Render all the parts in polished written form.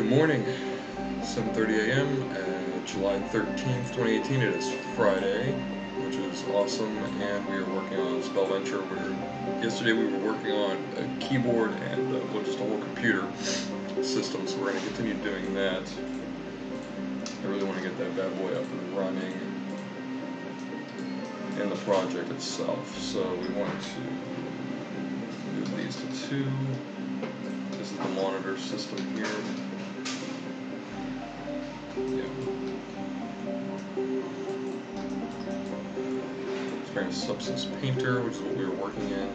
Good morning, 7:30 a.m. July 13th, 2018. It is Friday, which is awesome, and we are working on Spell Venture. Yesterday we were working on a keyboard and just a whole computer system, so we're going to continue doing that. I really want to get that bad boy up and running in the project itself, so we want to move these to 2. This is the monitor system here. It's a Substance Painter, which is what we were working in.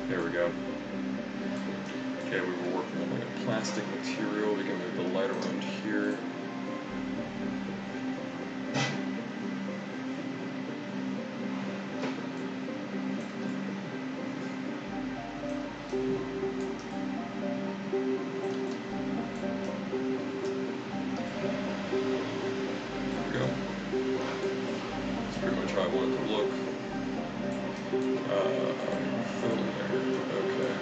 There we go. Okay, we were working on like a plastic material. We can move the light around here. There we go. That's pretty much how I want it to look. Fill there. Okay.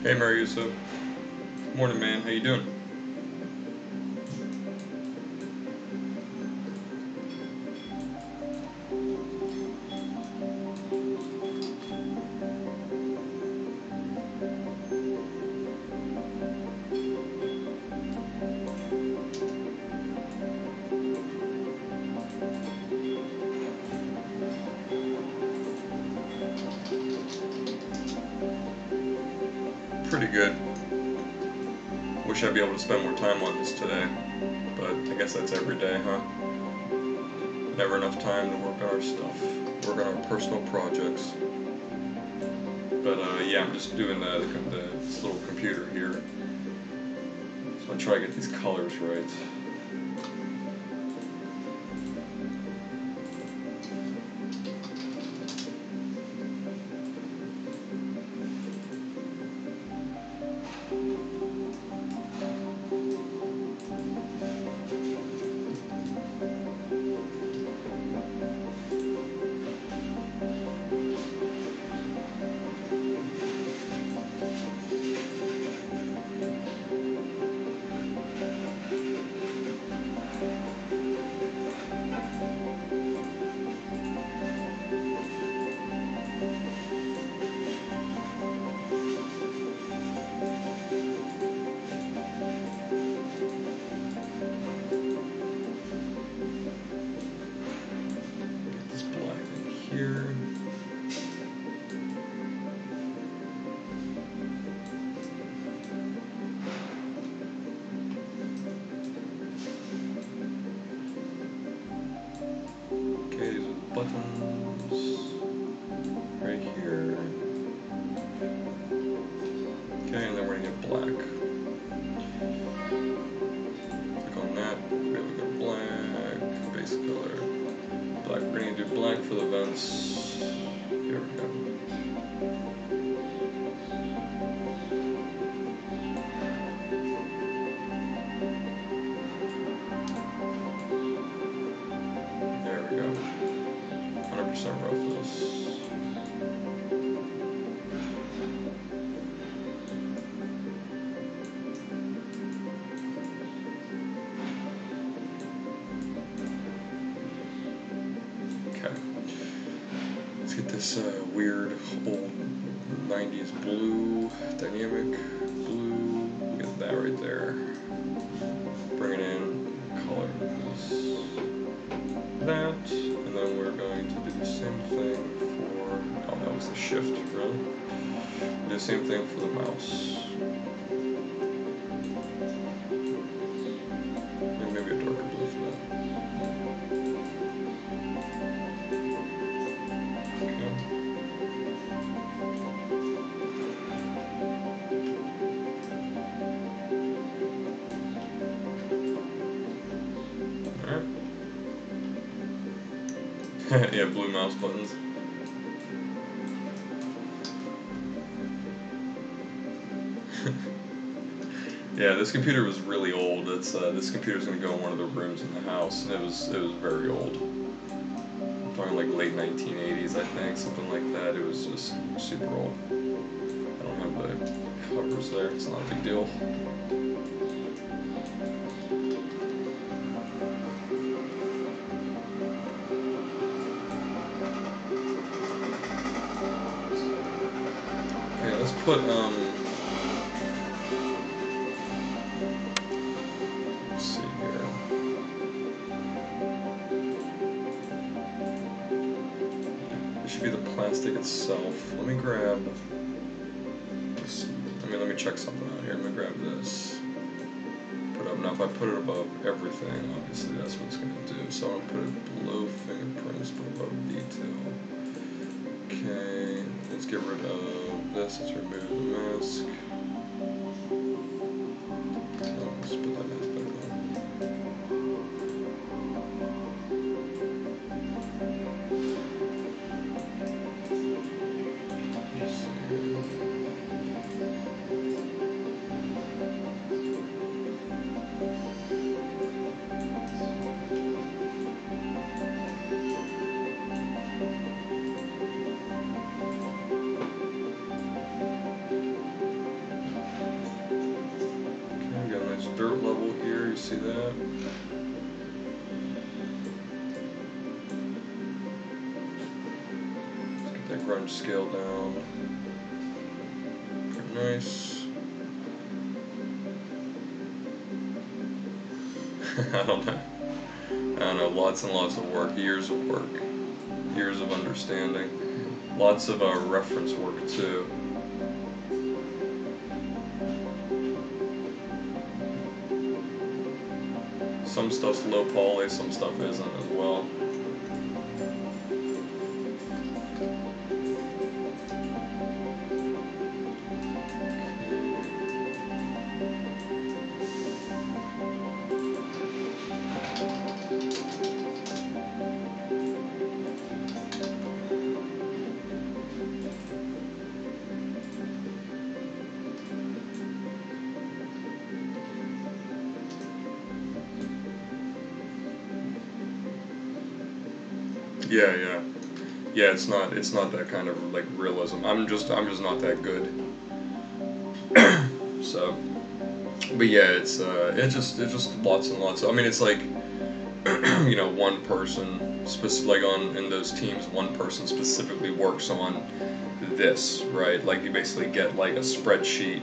Hey Mariuso. Morning, man. How you doing? Pretty good. Wish I'd be able to spend more time on this today, but I guess that's every day, huh? Never enough time to work on our stuff, work on our personal projects. But yeah, I'm just doing this little computer here, so I try to get these colors right. Here. Okay, these are the buttons right here. Okay, and then we're gonna get black. Click on that. Okay, we got black, base color, black. We're gonna do black for the vents. Here we go. There we go. 100% roughness. Okay. Let's get this weird old 90s blue, dynamic blue. We'll get that right there. Bring it in. Color this. That. going to do the same thing for, oh, that was the shift, really? Do the same thing for the mouse. Maybe a darker blue for that. Alright. Yeah, blue mouse buttons. Yeah, this computer was really old. It's this computer's gonna go in one of the rooms in the house, and it was very old. I'm talking like late 1980s, I think, something like that. It was just super old. I don't have the covers there. It's not a big deal. Okay, let's put be the plastic itself. Let me grab this. Let me check something out here. Let me grab this. Put it up. Now if I put it above everything, obviously that's what it's gonna do. So I'm gonna put it below fingerprints but above detail. Okay, let's get rid of this. Let's remove the mask. Let's put that mask back on. Dirt level here, you see that? Let's get that grunge scale down. Pretty nice. I don't know, lots and lots of work, years of understanding. Lots of reference work too. Some stuff's low poly, some stuff isn't as well. Yeah, it's not that kind of like realism. I'm just not that good. So, but yeah, it's just lots and lots. I mean, it's like you know, one person like in those teams, one person specifically works on this, right? Like you basically get like a spreadsheet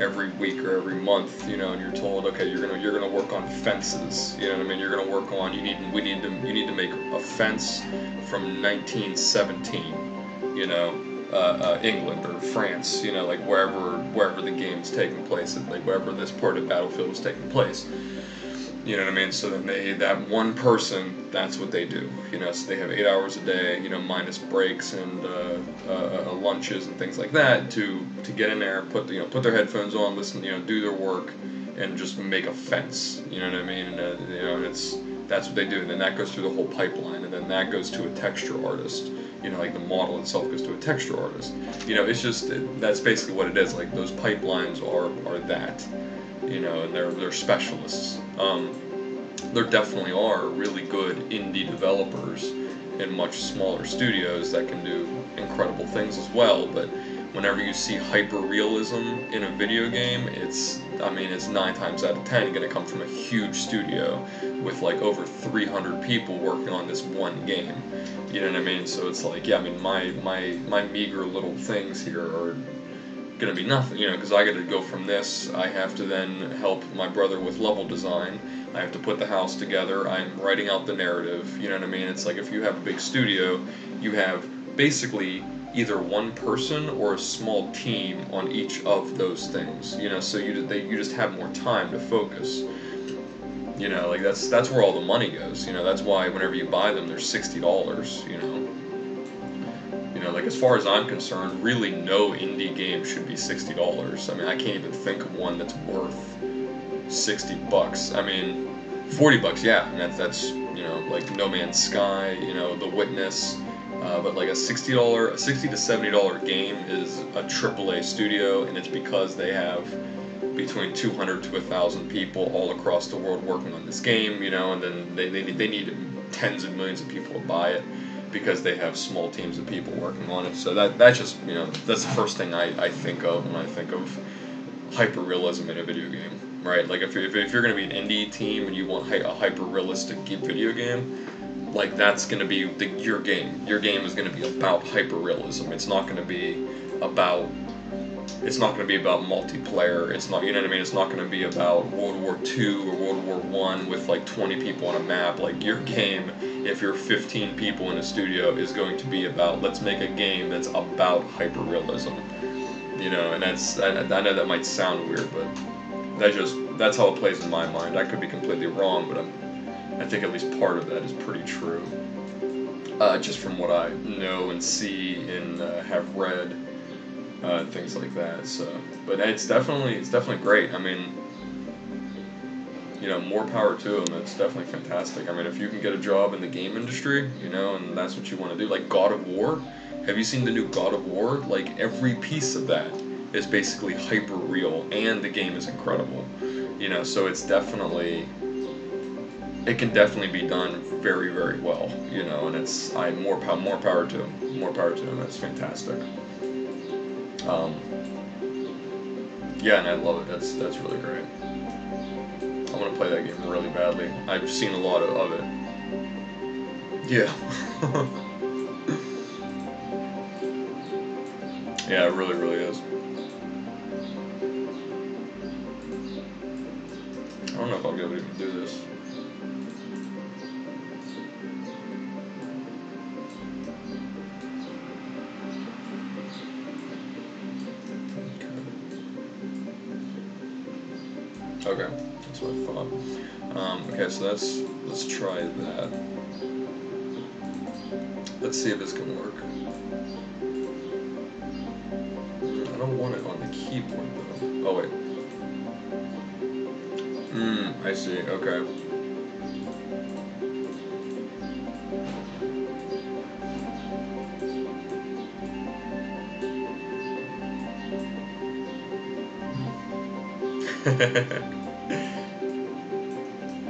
every week or every month, you know, and you're told, okay, you're gonna work on fences. You know what I mean? You're gonna work on you need to make a fence from 1917, you know, England or France, you know, like wherever the game's taking place, like wherever this part of Battlefield is taking place. You know what I mean? So then that one person, that's what they do. You know, so they have 8 hours a day, you know, minus breaks and lunches and things like that to get in there, put their headphones on, listen, you know, do their work, and just make a fence. You know what I mean? And you know, that's what they do. And then that goes through the whole pipeline, and then that goes to a texture artist. You know, like the model itself goes to a texture artist. You know, it's just that's basically what it is. Like those pipelines are that. You know, and they're specialists. There definitely are really good indie developers in much smaller studios that can do incredible things as well, but whenever you see hyper-realism in a video game, it's 9 times out of 10 going to come from a huge studio with like over 300 people working on this one game. You know what I mean? So it's like, yeah, I mean, my meager little things here are, gonna be nothing, because I gotta go from this. I have to then help my brother with level design. I have to put the house together. I'm writing out the narrative. You know what I mean? It's like if you have a big studio, you have basically either one person or a small team on each of those things. So you just have more time to focus. Like that's where all the money goes. That's why whenever you buy them, they're $60. Like as far as I'm concerned, really no indie game should be $60. I mean, I can't even think of one that's worth $60. I mean, $40, yeah, and that's like No Man's Sky, The Witness. But like a $60 to $70 game is a AAA studio, and it's because they have between 200 to 1,000 people all across the world working on this game, and then they need tens of millions of people to buy it because they have small teams of people working on it. So that's just that's the first thing I think of when I think of hyper-realism in a video game, right? Like if you're going to be an indie team and you want a hyper-realistic video game, like that's going to be your game. Your game is going to be about hyper-realism. It's not going to be about multiplayer. It's not, It's not going to be about World War II or World War I with like 20 people on a map. Like your game, if you're 15 people in a studio, is going to be about, let's make a game that's about hyper-realism. And I know that might sound weird, but that's how it plays in my mind. I could be completely wrong, but I think at least part of that is pretty true. Just from what I know and see and have read. Things like that. So, but it's definitely great. I mean, more power to them. It's definitely fantastic. I mean, if you can get a job in the game industry, and that's what you want to do, like God of War. Have you seen the new God of War? Like every piece of that is basically hyper real, and the game is incredible. So it's definitely. It can definitely be done very, very well. And it's more power to them. More power to them. That's fantastic. Yeah, and I love it. That's really great. I want to play that game really badly. I've seen a lot of it. Yeah. Yeah, it really, really is. I don't know if I'll be able to even do this. Okay, that's what I thought. Okay, so let's try that. Let's see if this can work. I don't want it on the keyboard though. Oh wait. I see. Okay.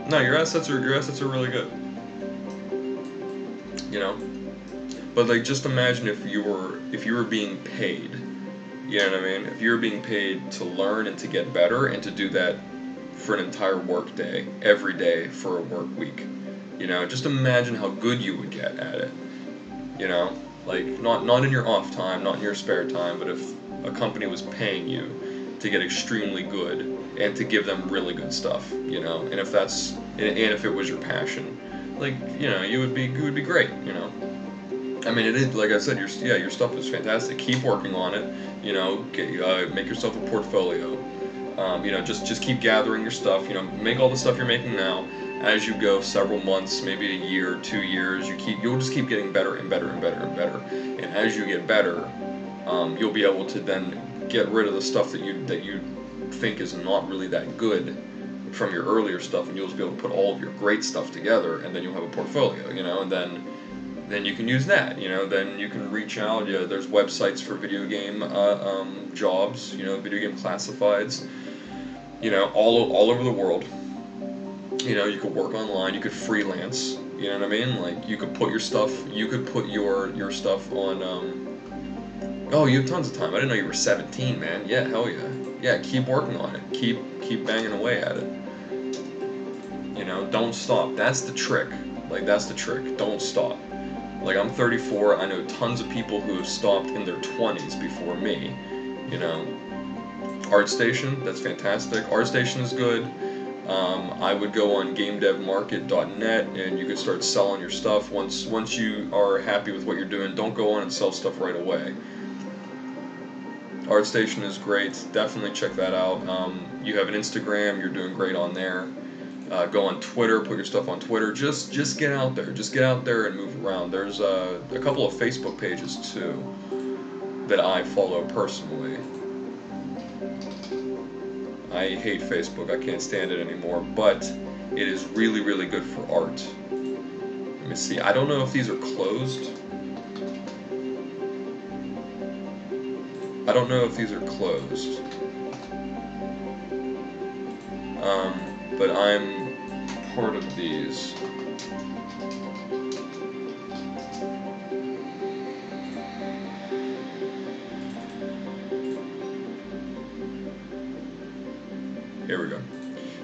No, your assets are really good. But like, just imagine if you were being paid. You know what I mean? If you were being paid to learn and to get better and to do that for an entire work day, every day for a work week. Just imagine how good you would get at it. Like not in your off time, not in your spare time, but if a company was paying you to get extremely good and to give them really good stuff, and if if it was your passion, like, you would be great, I mean, it is, like I said, your stuff is fantastic. Keep working on it, make yourself a portfolio. Just keep gathering your stuff, make all the stuff you're making now. As you go several months, maybe a year, 2 years, you'll just keep getting better and better and better and better. And as you get better, you'll be able to then get rid of the stuff that you think is not really that good from your earlier stuff, and you'll just be able to put all of your great stuff together, and then you'll have a portfolio, and then you can use that, then you can reach out. There's websites for video game jobs, video game classifieds, all over the world. You could work online, you could freelance, you know what I mean? Like, you could put your stuff on, oh, you have tons of time. I didn't know you were 17, man. Yeah, hell yeah. Yeah, keep working on it. Keep banging away at it. Don't stop. That's the trick. Like, that's the trick. Don't stop. Like, I'm 34. I know tons of people who have stopped in their 20s before me. you know. ArtStation, that's fantastic. ArtStation is good. I would go on gamedevmarket.net and you could start selling your stuff. Once you are happy with what you're doing, don't go on and sell stuff right away. ArtStation is great. Definitely check that out. You have an Instagram. You're doing great on there. Go on Twitter. Put your stuff on Twitter. Just get out there. Just get out there and move around. There's a couple of Facebook pages too that I follow personally. I hate Facebook. I can't stand it anymore. But it is really, really good for art. Let me see. I don't know if these are closed. I don't know if these are closed. But I'm part of these. Here we go.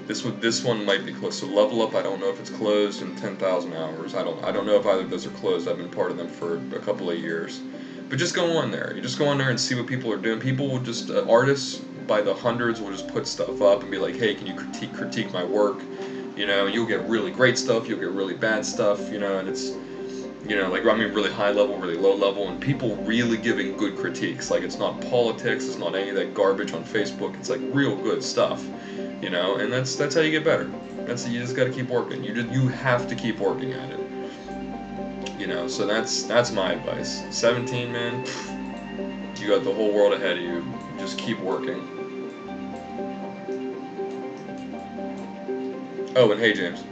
This one might be closed. So Level Up, I don't know if it's closed, and 10,000 Hours. I don't know if either of those are closed. I've been part of them for a couple of years. But just go on there. You just go on there and see what people are doing. People will just, artists by the hundreds will just put stuff up and be like, hey, can you critique my work? You know, you'll get really great stuff, you'll get really bad stuff, you know, and it's, you know, like, I mean, really high level, really low level, and people really giving good critiques. Like, it's not politics, it's not any of that garbage on Facebook, it's like real good stuff, you know, and that's how you get better. You just gotta keep working. You have to keep working at it. You know, so that's my advice. 17, man, you got the whole world ahead of you. Just keep working. Oh, and hey, James.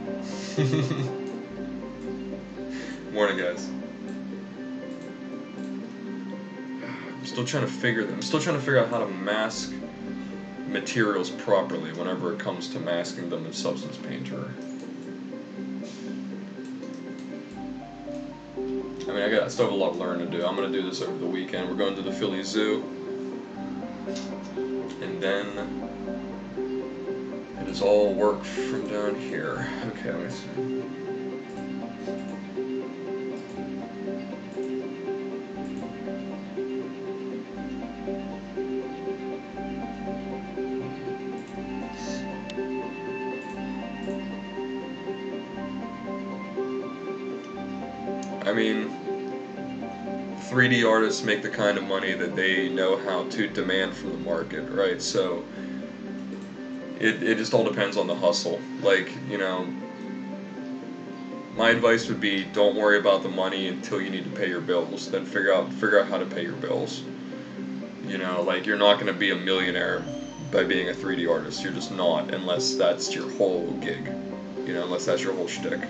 Morning, guys. I'm still trying to figure out how to mask materials properly whenever it comes to masking them in Substance Painter. I mean, I still have a lot of learning to do. I'm going to do this over the weekend. We're going to the Philly Zoo. And then it is all work from down here. Okay, let me see. I mean, 3D artists make the kind of money that they know how to demand from the market, right? So it just all depends on the hustle. Like, you know, my advice would be don't worry about the money until you need to pay your bills. Then figure out how to pay your bills. You know, like, you're not going to be a millionaire by being a 3D artist. You're just not, unless that's your whole gig. You know, unless that's your whole shtick.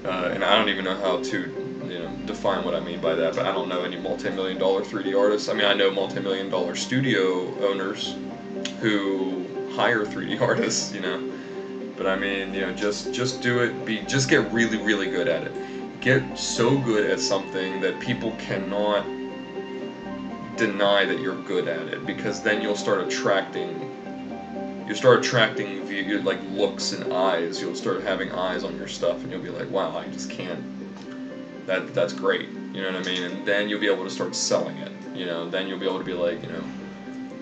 And I don't even know how to, you know, define what I mean by that, but I don't know any multi-million-dollar 3D artists. I mean, I know multi-million-dollar studio owners who hire 3D artists, you know. But I mean, you know, just do it. Just get really, really good at it. Get so good at something that people cannot deny that you're good at it, because then you'll start attracting like looks and eyes. You'll start having eyes on your stuff, and you'll be like, wow, I just can't. That's great. You know what I mean? And then you'll be able to start selling it. You know, then you'll be able to be like, you know,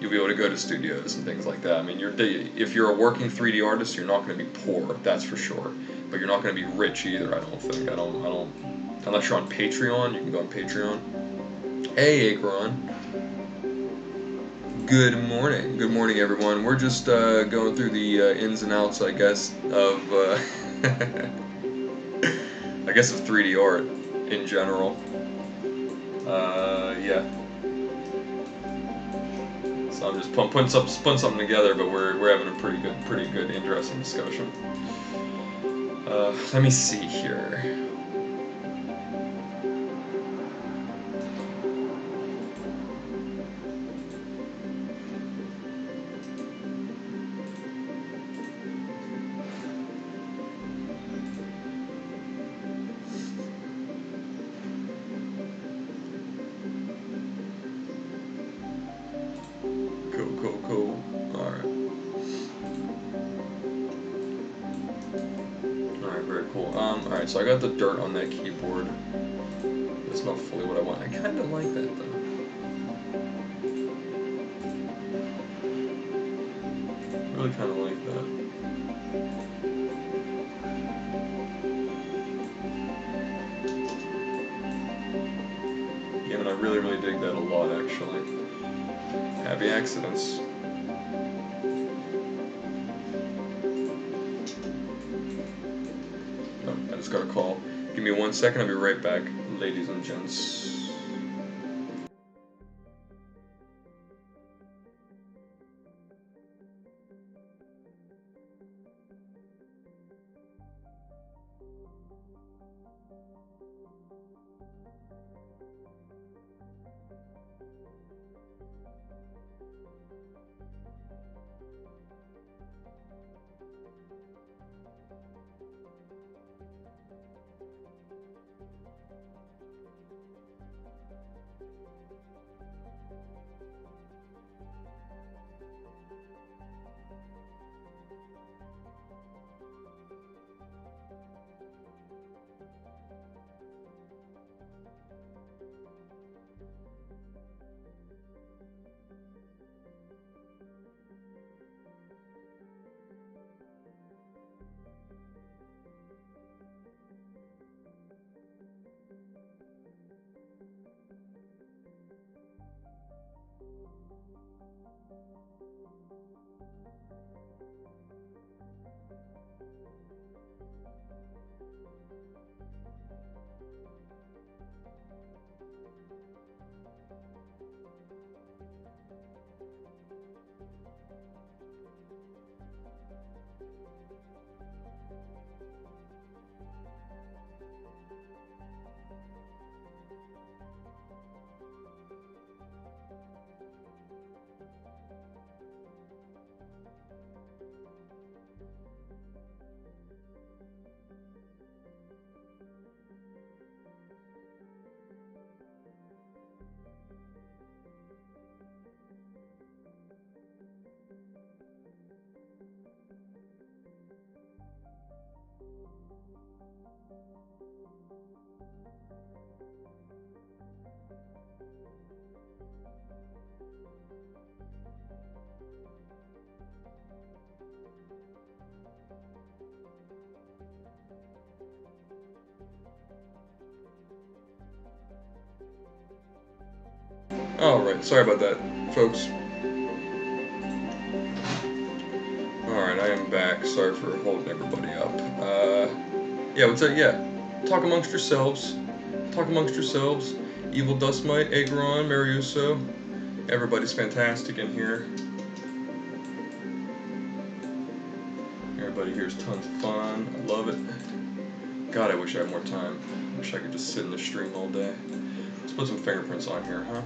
you'll be able to go to studios and things like that. I mean, if you're a working 3D artist, you're not going to be poor, that's for sure. But you're not going to be rich either. I don't think. I don't. Unless you're on Patreon, you can go on Patreon. Hey, Akron. Good morning, everyone. We're just going through the ins and outs, I guess, of I guess of 3D art in general. Yeah. So I'm just putting something together, but we're having a pretty good, interesting discussion. Let me see here. Cool. Alright, very cool. Alright, so I got the dirt on that keyboard. That's not fully what I want. I kinda like that though. really kind of like that. Yeah, and I really, really dig that a lot, actually. Happy accidents. Oh, I just got a call. Give me 1 second, I'll be right back, ladies and gents. Alright, sorry about that, folks. Alright, I am back. Sorry for holding everybody up. Yeah, what's up? Yeah, talk amongst yourselves. Talk amongst yourselves. Evil Dustmite, Agron, Mariuso. Everybody's fantastic in here. Everybody here is tons of fun. I love it. God, I wish I had more time. I wish I could just sit in the stream all day. Let's put some fingerprints on here, huh?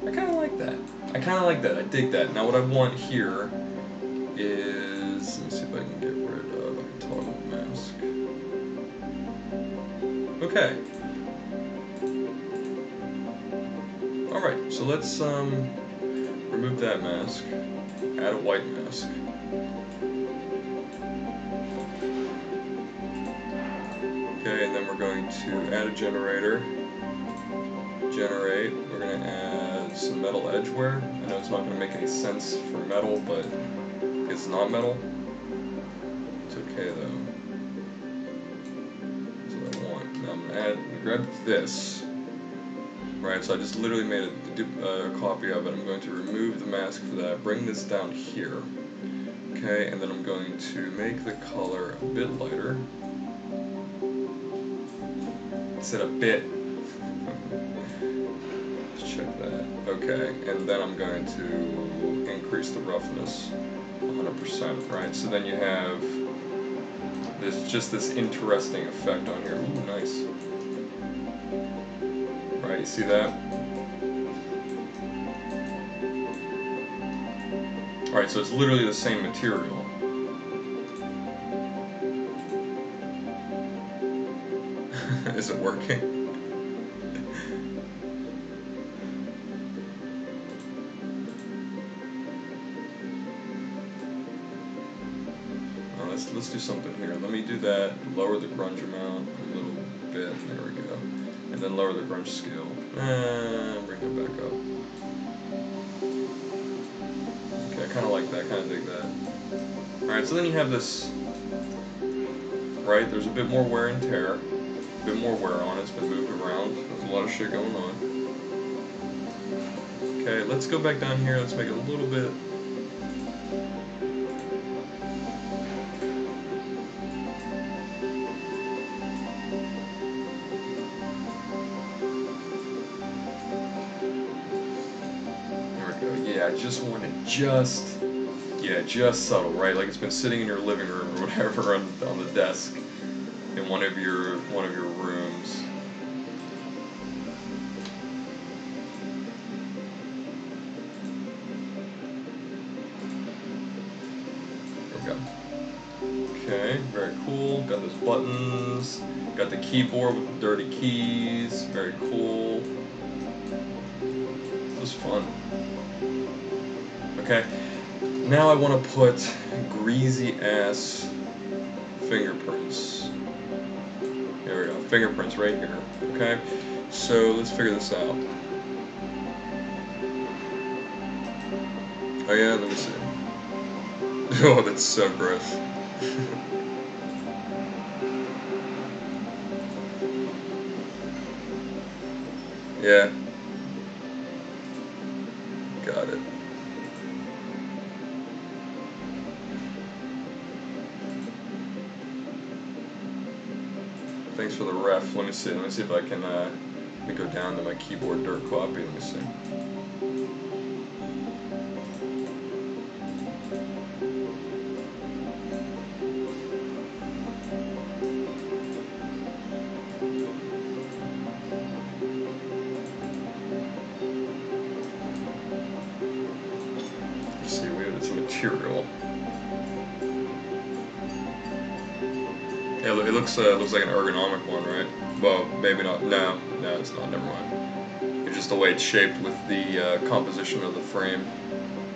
I kind of like that. I kind of like that. I dig that. Now what I want here is... Let me see if I can get rid of a toggle mask. Okay. Alright, so let's remove that mask. Add a white mask. Okay, and then we're going to add a generator. Generate. We're going to add some metal edgeware. I know it's not going to make any sense for metal, but it's not metal. It's okay though. That's what I want. Now I'm going to grab this. Right, so I just literally made a copy of it. I'm going to remove the mask for that. Bring this down here. Okay, and then I'm going to make the color a bit lighter. I said a bit. Let's check that. Okay, and then I'm going to increase the roughness 100%, right? So then you have this interesting effect on here. Ooh, nice. Right, you see that? Alright, so it's literally the same material. Is it working? Let's let's do something here. Let me do that. Lower the grunge amount a little bit. There we go. And then lower the grunge scale. Bring it back up. Okay, I kind of like that. Kind of dig that. Alright, so then you have this, right? There's a bit more wear and tear. A bit more wear on it. It's been moved around. There's a lot of shit going on. Okay, let's go back down here. Let's make it a little bit. Yeah, I just want it just subtle, right? Like it's been sitting in your living room or whatever on the desk in one of your rooms. There we go. Okay, very cool. Got those buttons. Got the keyboard with the dirty keys. Very cool. This was fun. Okay, now I want to put greasy ass fingerprints. There we go, fingerprints right here. Okay, so let's figure this out. Oh yeah, let me see. Oh, that's so gross. Yeah. Got it. Thanks for the ref. Let me see if I can let me go down to my keyboard dirt copy. Let me see. Let's see, we have this material. Yeah, it looks like an ergonomic one, right? Well, maybe not. No, it's not. Never mind. It's just the way it's shaped with the composition of the frame.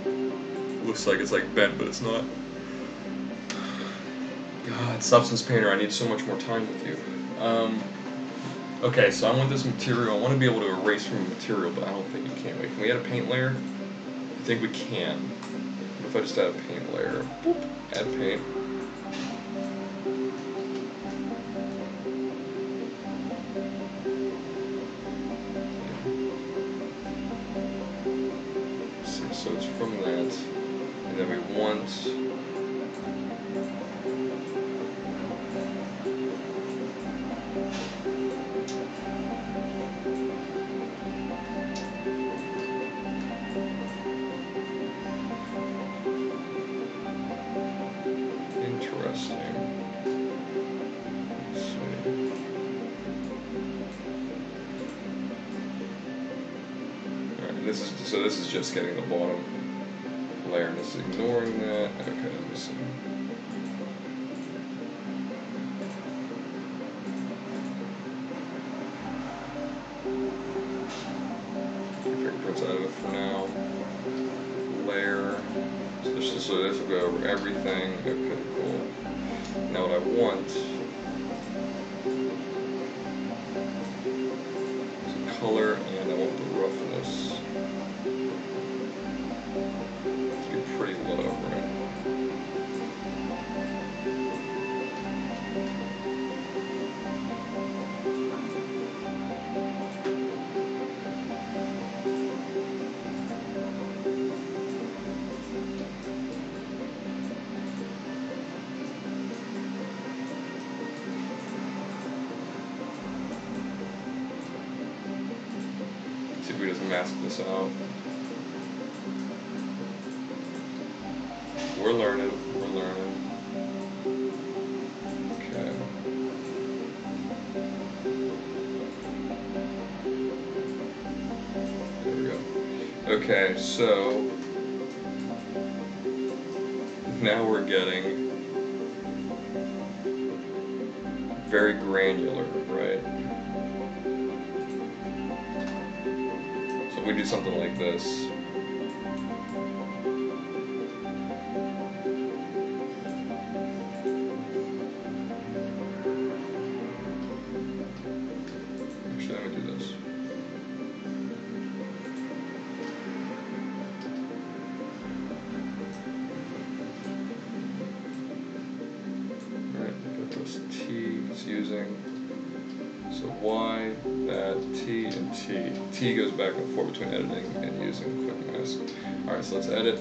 It looks like it's like bent, but it's not. God, Substance Painter, I need so much more time with you. Okay, so I want this material. I want to be able to erase from a material, but I don't think you can. Wait, can we add a paint layer? I think we can. What if I just add a paint layer? Boop. Add paint. So it's from that, and then we want interesting. Let's see. Alright, this is just getting the bottom layer, and this is ignoring that. Okay, let me see. Fingerprints out of it for now. Layer. So this will go over everything. Okay, cool. Now what I want is color, and I want the roughness to be pretty low, right? See if we just mask this out. We're learning. Okay. There we go. Okay, so now we're getting very granular, right? So if we do something like this. So Y, that, T, and T. T goes back and forth between editing and using quick mask. Alright, so let's edit.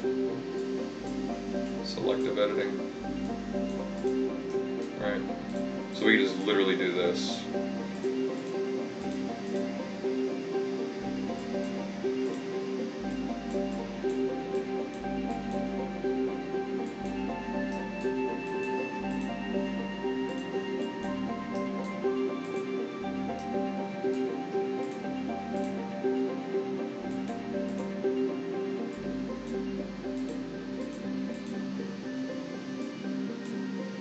Selective editing. Right. So we can just literally do this.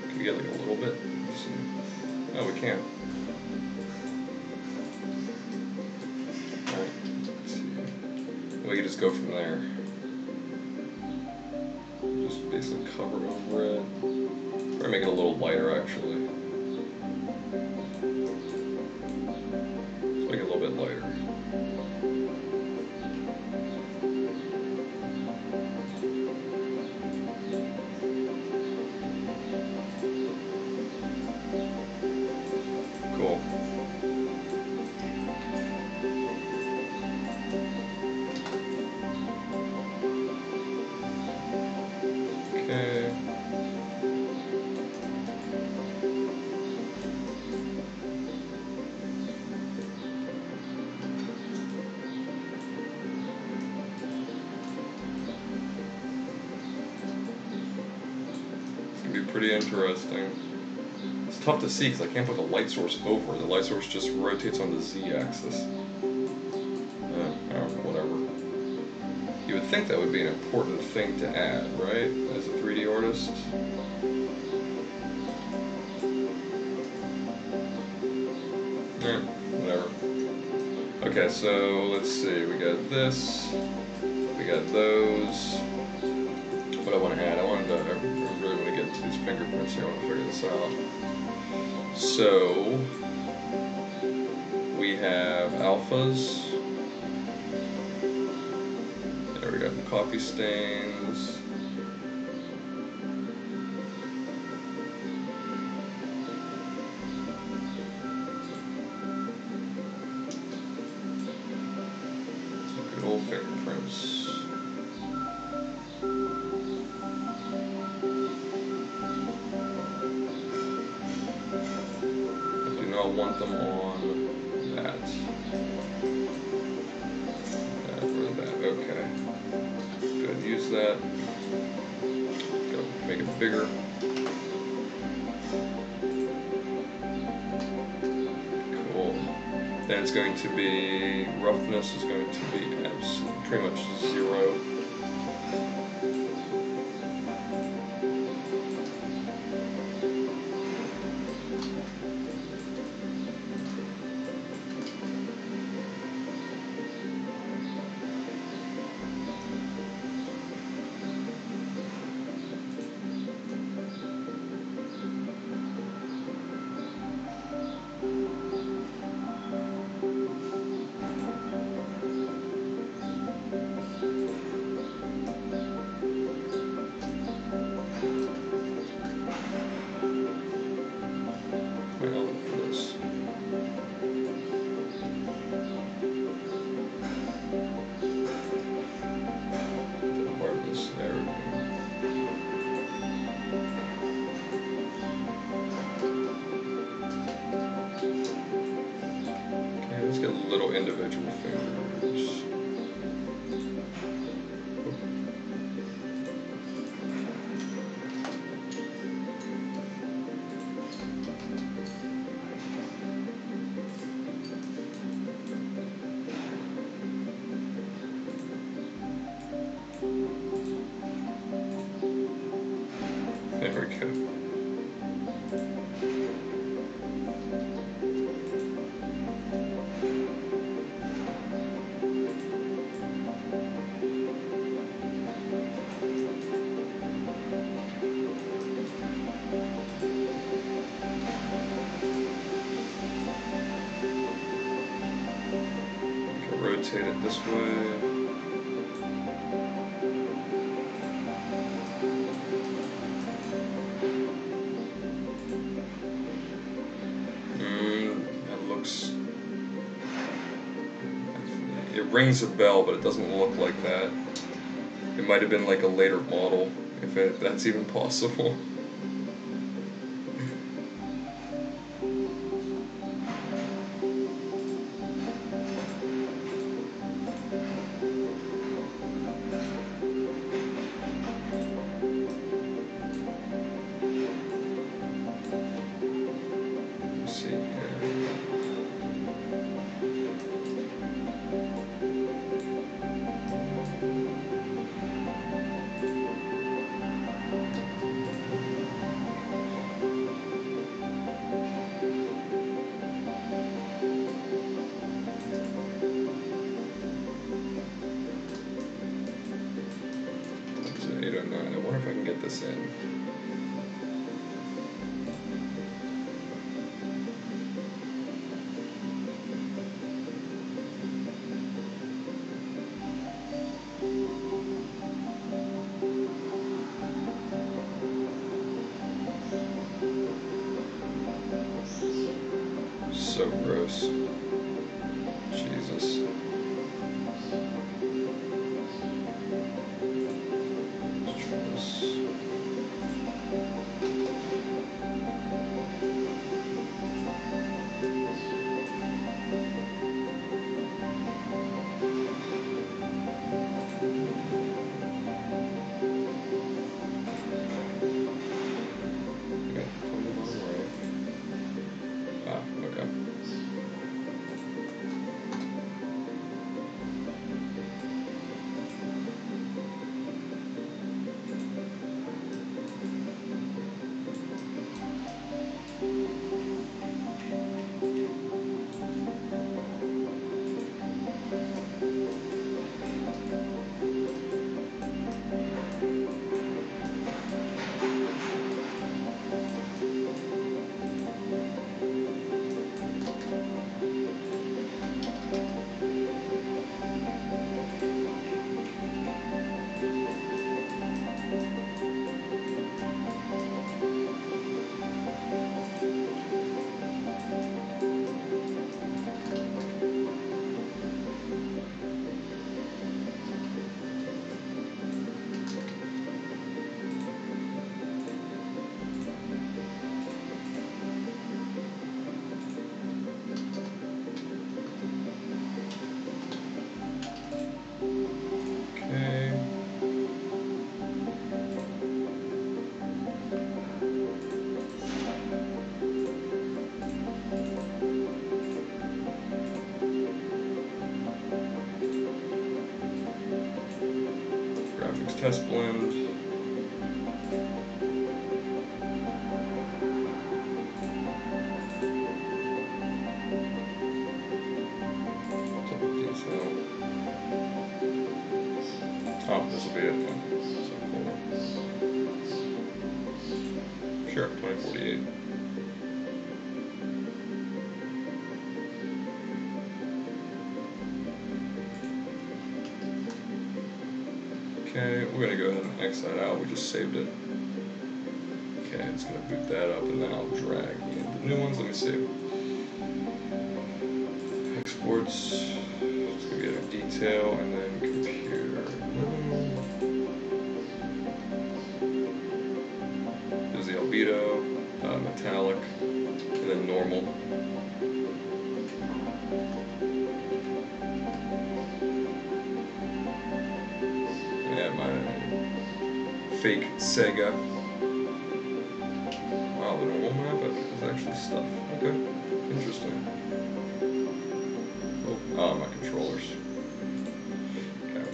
Can we get like a little bit? Oh, we can. Alright. Let's see. We can just go from there. Just basically cover over it. Or make it a little lighter actually. Let's make it a little bit lighter. Cool. Okay. It's gonna be pretty interesting. It's tough to see because I can't put the light source over. The light source just rotates on the Z-axis. I don't know, whatever. You would think that would be an important thing to add, right? As a 3D artist. Whatever. Okay, so let's see. We got this. We got those. What I want to add? I really want to get into these fingerprints here. I want to figure this out. So we have alphas. There we go. Coffee stains. Good old fingerprints. I want them on that. Or that. Okay. Good. Use that. Go make it bigger. Cool. Then it's going to be roughness is going to be pretty much 0. Let's get little individual fingers. There we go. Rotate it this way. That looks. It rings a bell, but it doesn't look like that. It might have been like a later model, if that's even possible. Let's see here. It's 809. I wonder if I can get this in. So gross. Jesus. Let's try this. Okay, turn the bottom right. Ah, okay. Okay. Graphics test blend. Double detail. Oh, this will be it. Yeah. So cool. Sure, 2048. Okay, we're gonna go ahead and X that out. We just saved it. Okay, it's gonna boot that up, and then I'll drag in the new ones. Let me see. Exports. It's gonna be a detail, and then computer. There's the albedo, metallic, and then normal. And my fake Sega. Wow, the normal map is actually stuff. Okay, interesting. Oh, my controllers. Okay.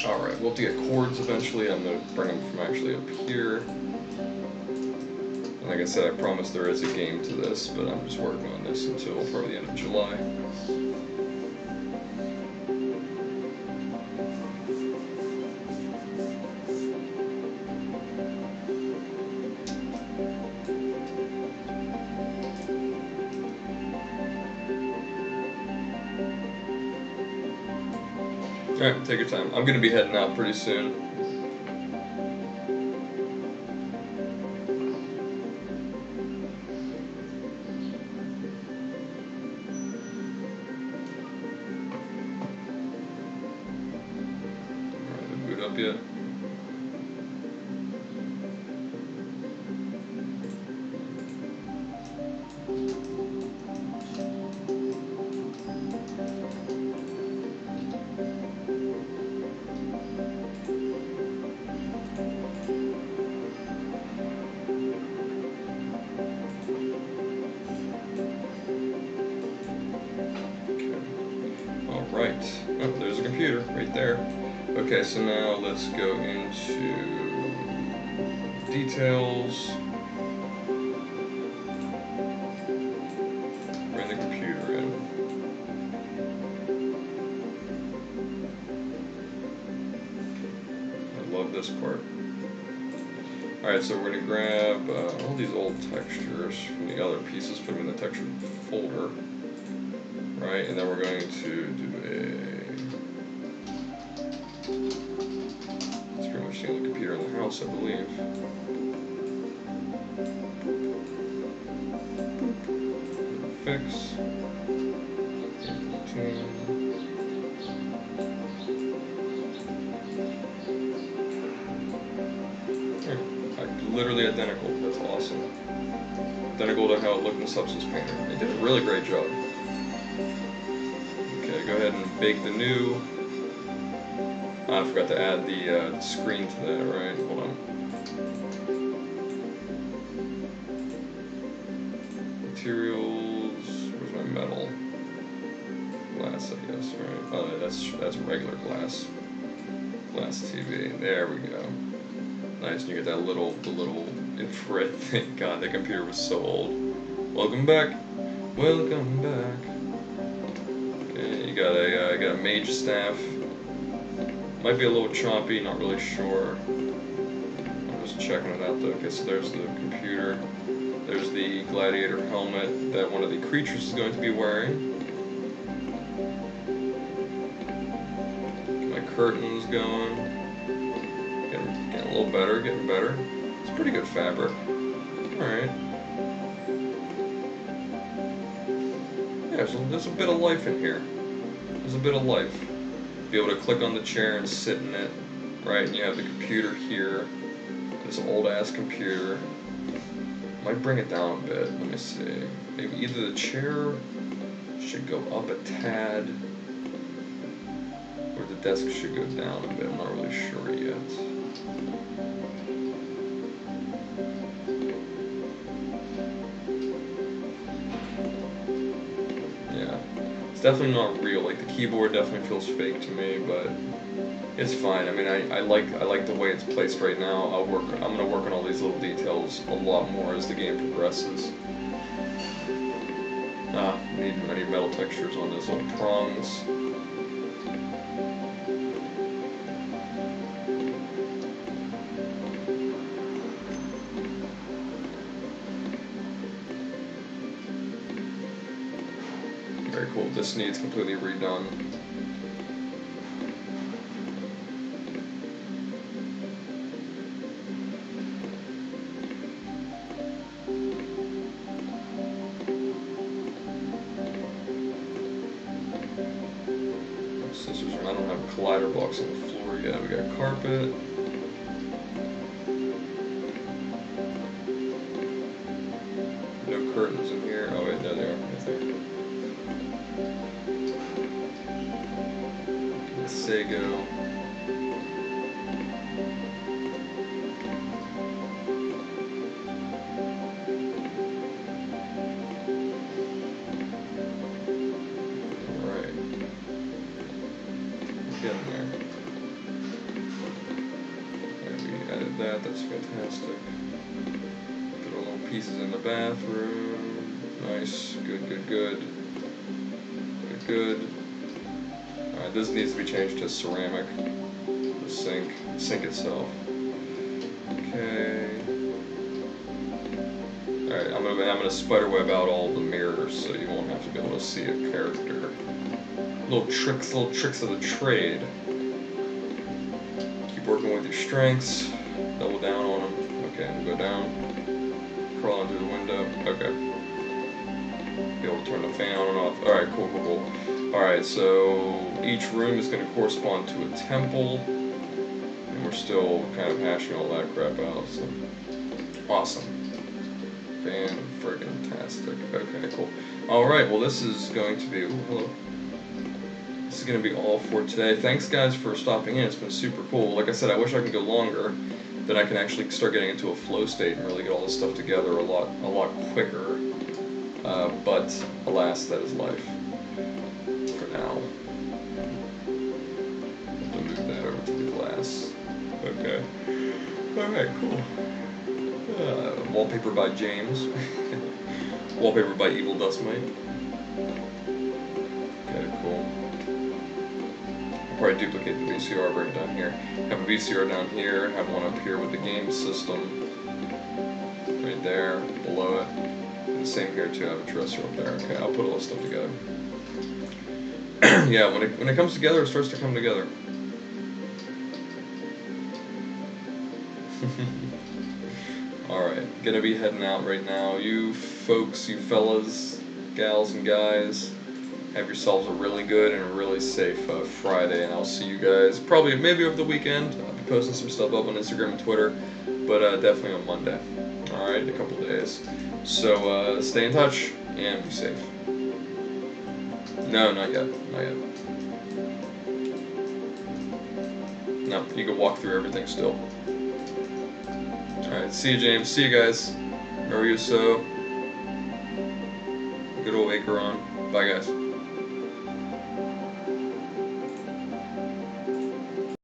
Alright, we'll have to get chords eventually. I'm going to bring them from actually up here. And like I said, I promise there is a game to this, but I'm just working on this until probably the end of July. Alright, take your time. I'm gonna be heading out pretty soon. Alright, did it boot up yet? Right. Oh, there's a computer right there. Okay, so now let's go into details. Bring the computer in. I love this part. Alright, so we're going to grab all these old textures from the other pieces, put them in the texture folder. Right, and then we're going to do it's pretty much the only computer in the house, I believe. Fix. Literally identical. That's awesome. Identical to how it looked in Substance Painter. They did a really great job. Okay, go ahead and bake the new. I forgot to add the screen to that, right? Hold on. Materials. Where's my metal? Glass, I guess, right? Oh, that's regular glass. Glass TV. There we go. Nice, and you get the little infrared thing. God, that computer was so old. Welcome back. Welcome back. Okay, you got a mage staff. Might be a little choppy, not really sure. I'm just checking it out though. Okay, so there's the computer. There's the gladiator helmet that one of the creatures is going to be wearing. Get my curtains going. Getting a little better, getting better. It's pretty good fabric. Alright. Yeah, there's a bit of life in here. There's a bit of life. Be able to click on the chair and sit in it, right? And you have the computer here. This old ass computer. Might bring it down a bit. Let me see. Maybe either the chair should go up a tad, or the desk should go down a bit. I'm not really sure yet. It's definitely not real. Like the keyboard definitely feels fake to me, but it's fine. I mean, I like the way it's placed right now. I'm gonna work on all these little details a lot more as the game progresses. I need metal textures on those little prongs. Very cool. This needs completely redone. Scissors. I don't have collider blocks on the floor yet. We got carpet. No curtains in here. Oh wait, there they are. Right there. Sago. Alright. Get in there. Alright, we added that, that's fantastic. Put our little pieces in the bathroom. Nice. Good, good, good. Good, good. Alright, this needs to be changed to ceramic. The sink itself. Okay. Alright, I'm gonna spiderweb out all the mirrors so you won't have to be able to see a character. little tricks of the trade. Keep working with your strengths. Double down on them. Okay, and go down. Crawl into the window. Okay. Be able to turn the fan on and off. Alright, cool. Alright, so each room is going to correspond to a temple. And we're still kind of hashing all that crap out, so. Awesome. Fan-friggin-tastic. Okay, cool. Alright, well this is going to be... Ooh, hello. This is going to be all for today. Thanks guys for stopping in. It's been super cool. Like I said, I wish I could go longer. Then I can actually start getting into a flow state and really get all this stuff together a lot quicker. But alas, that is life. For now. I'll move that over to the glass. Okay. Alright, cool. Wallpaper by James. Wallpaper by Evil Dustmite. Okay, cool. I'll probably duplicate the VCR, bring it down here. Have a VCR down here, have one up here with the game system. Right there, below it. And same here too, I have a dresser up there. Okay, I'll put all this stuff together. Yeah, when it comes together, it starts to come together. Alright, gonna be heading out right now. You folks, you fellas, gals and guys, have yourselves a really good and a really safe Friday, and I'll see you guys probably maybe over the weekend. I'll be posting some stuff up on Instagram and Twitter, but definitely on Monday. Alright, in a couple days. So stay in touch and be safe. No, not yet. Not yet. No, you can walk through everything still. Alright, see you, James. See you guys. Remember you so. Good old Acheron. Bye, guys.